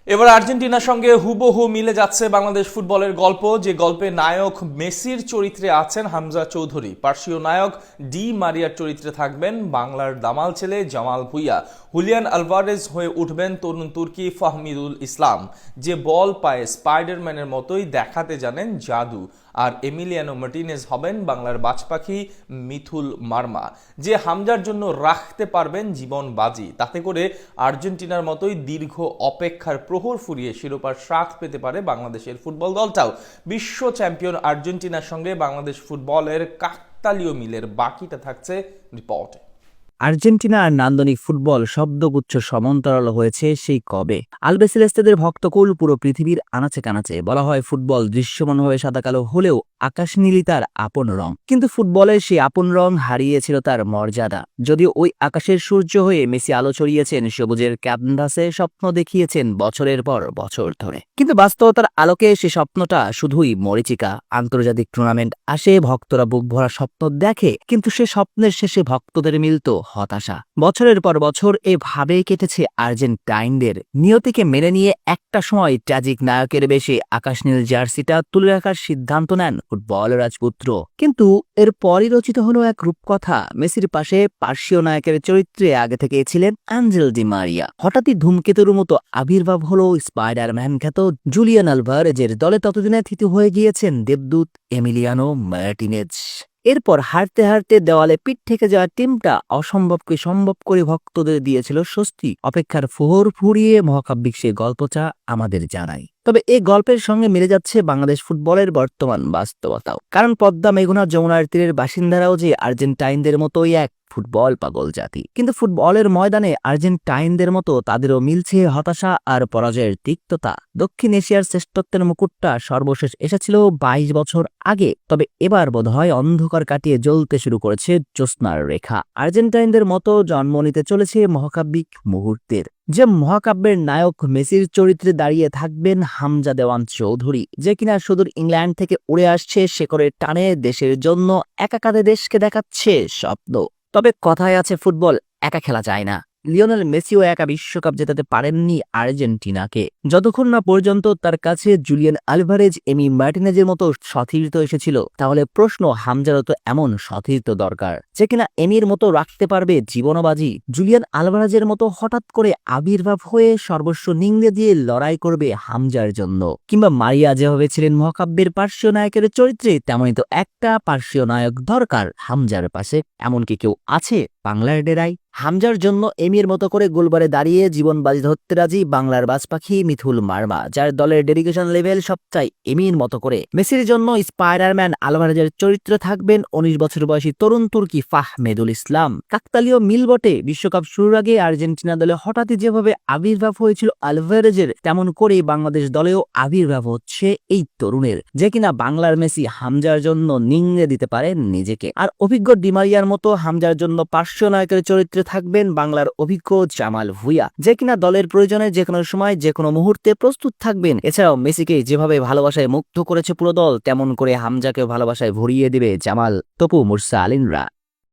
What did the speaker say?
এবার আর্জেন্টিনার সঙ্গে হুবহু মিলে যাচ্ছে বাংলাদেশ ফুটবলের গল্প, যে গল্পে নায়ক মেসির চরিত্রে আছেন হামজা চৌধুরী। পার্সীয় নায়ক ডি মারিয়ার চরিত্রে থাকবেন বাংলার দামাল ছেলে জামাল ভুঁইয়া। হুলিয়ান আলভারেজ হয়ে উঠবেন তরুণ তুর্কি ফাহমিদুল ইসলাম, যে বল পায়ে স্পাইডারম্যানের মতোই দেখাতে জানেন জাদু। আর এমিলিয়ানো মার্টিনেজ হবেন বাংলার বাজপাখি মিথুল মার্মা, যে হামজার জন্য রাখতে পারবেন জীবন বাজি। তাতে করে আর্জেন্টিনার মতোই দীর্ঘ অপেক্ষার প্রহর ফুরিয়ে শিরোপার স্বাদ পেতে পারে বাংলাদেশের ফুটবল দলটাও। বিশ্ব চ্যাম্পিয়ন আর্জেন্টিনার সঙ্গে বাংলাদেশ ফুটবলের কাকতালীয় মিলের বাকিটা থাকছে রিপোর্টে। আর্জেন্টিনা আর নান্দনিক ফুটবল শব্দগুচ্ছ সমান্তরাল হয়েছে সেই কবে। আলবিসেলেস্তেদের ভক্তকুল পুরো পৃথিবীর আনাচে কানাচে। বলা হয় ফুটবল দৃশ্যমানভাবে সাদা কালো হলেও আকাশ নীলই তার আপন রং। কিন্তু ফুটবলের সেই আপন রং হারিয়েছিল তার মর্যাদা। যদিও ওই আকাশের সূর্য হয়ে মেসি আলো ছড়িয়েছেন, সবুজের ক্যানভাসে স্বপ্ন দেখিয়েছেন বছরের পর বছর ধরে, কিন্তু বাস্তবতার আলোকে সে স্বপ্নটা শুধুই মরীচিকা। আন্তর্জাতিক টুর্নামেন্ট আসে, ভক্তরা বুক ভরা স্বপ্ন দেখে, কিন্তু সে স্বপ্নের শেষে ভক্তদের মিলত হতাশা। বছরের পর বছর এভাবেই কেটেছে আর্জেন্টাইনদের। নিয়তিকে মেনে নিয়ে একটা সময় ট্র্যাজিক নায়কের বেশে আকাশনীল জার্সিটা তুলে রাখার সিদ্ধান্ত নেন ফুটবল রাজপুত্র। কিন্তু এর পরই রচিত হলো এক রূপকথা। মেসির পাশে পার্সীয় নায়কের চরিত্রে আগে থেকে ছিলেন অ্যাঞ্জেল ডি মারিয়া। হঠাৎই ধূমকেতুর মতো আবির্ভাব হলো স্পাইডারম্যান খ্যাত জুলিয়ান আলভারেজের। দলে ততদিনে থিতু হয়ে গিয়েছেন দেবদূত এমিলিয়ানো মার্টিনেজ। এরপর হারতে হারতে দেওয়ালে পিঠ থেকে যাওয়া টিমটা অসম্ভবকে সম্ভব করে ভক্তদের দিয়েছিল স্বস্তি। অপেক্ষার ফোহর ফুরিয়ে মহাকাব্যিক সে গল্পটা আমাদের জানাই। তবে এই গল্পের সঙ্গে মিলে যাচ্ছে বাংলাদেশ ফুটবলের বর্তমান বাস্তবতাও। কারণ পদ্মা মেঘনা যমুনার তীরের বাসিন্দারাও যে আর্জেন্টাইনদের মতোই এক ফুটবল পাগল জাতি। কিন্তু ফুটবলের ময়দানে আর্জেন্টাইনদের মতো তাদেরও মিলছে হতাশা আর পরাজয়ের তিক্ততা। দক্ষিণ এশিয়ার শ্রেষ্ঠত্বের মুকুটটা সর্বশেষ এসেছিল ২২ বছর আগে, তবে এবার বোধহয় অন্ধকার কাটিয়ে জ্বলতে শুরু করেছে জ্যোৎস্নার রেখা। আর্জেন্টাইনদের মতো জন্ম নিতে চলেছে মহাকাব্যিক মুহূর্তের, যে মহাকাব্যের নায়ক মেসির চরিত্রে দাঁড়িয়ে থাকবেন হামজা দেওয়ান চৌধুরী, যে কিনা সুদূর ইংল্যান্ড থেকে উড়ে আসছে শেকড়ের টানে দেশের জন্য একা কাঁধে দেশকে দেখাচ্ছে স্বপ্ন। তবে কথায় আছে ফুটবল একা খেলা যায় না। লিওনেল মেসিও একা বিশ্বকাপ জেতাতে পারেননি আর্জেন্টিনাকে, যতক্ষণ না পর্যন্ত তার কাছে জুলিয়ান আলভারেজ, এমি মার্টিনেজের মতো সতীর্থ এসেছিল। তাহলে প্রশ্ন, হামজারও তো এমন সতীর্থ দরকার, যে কিনা এমির মতো রাখতে পারবে জীবনবাজি। জুলিয়ান আলভারেজের মতো হঠাৎ করে আবির্ভাব হয়ে সর্বস্ব নিংড়ে দিয়ে লড়াই করবে হামজার জন্য। কিংবা মারিয়া যেভাবে ছিলেন মহাকাব্যের পার্শ্বীয় নায়কের চরিত্রে, তেমনই তো একটা পার্শ্বীয় নায়ক দরকার হামজার পাশে। এমনকি কেউ আছে বাংলার ডেরাই? হামজার জন্য এমির মতো করে গোলবারে দাঁড়িয়ে জীবন বাজি ধরতে রাজি বাংলার বাজপাখি মিথুল মার্মা, যার দলের ডেডিকেশন লেভেল সবটাই এমির মতো করে। মেসির জন্য স্পাইডারম্যান আলভারেজের চরিত্রে থাকবেন ১৯ বছর বয়সী তরুণ তুর্কি ফাহমিদুল ইসলাম। কাকতালীয় মিল বটে। বিশ্বকাপ শুরুর আগে আর্জেন্টিনা দলে হঠাৎই যেভাবে আবির্ভাব হয়েছিল আলভারেজের, তেমন করেই বাংলাদেশ দলেও আবির্ভাব হচ্ছে এই তরুণের, যে কিনা বাংলার মেসি হামজার জন্য নিংড়ে দিতে পারে নিজেকে। আর অভিজ্ঞ ডিমারিয়ার মতো হামজার জন্য পার্শ্ব নায়কের চরিত্রে থাকবেন বাংলার অভিজ্ঞ জামাল ভুঁইয়া, যে কিনা দলের প্রয়োজনে যে কোনো সময় যে কোনো মুহূর্তে প্রস্তুত থাকবেন। এছাড়াও মেসিকে যেভাবে ভালোবাসায় মুগ্ধ করেছে পুরো দল, তেমন করে হামজাকে ভালোবাসায় ভরিয়ে দিবে জামাল, তপু, মুরসা আলিনরা।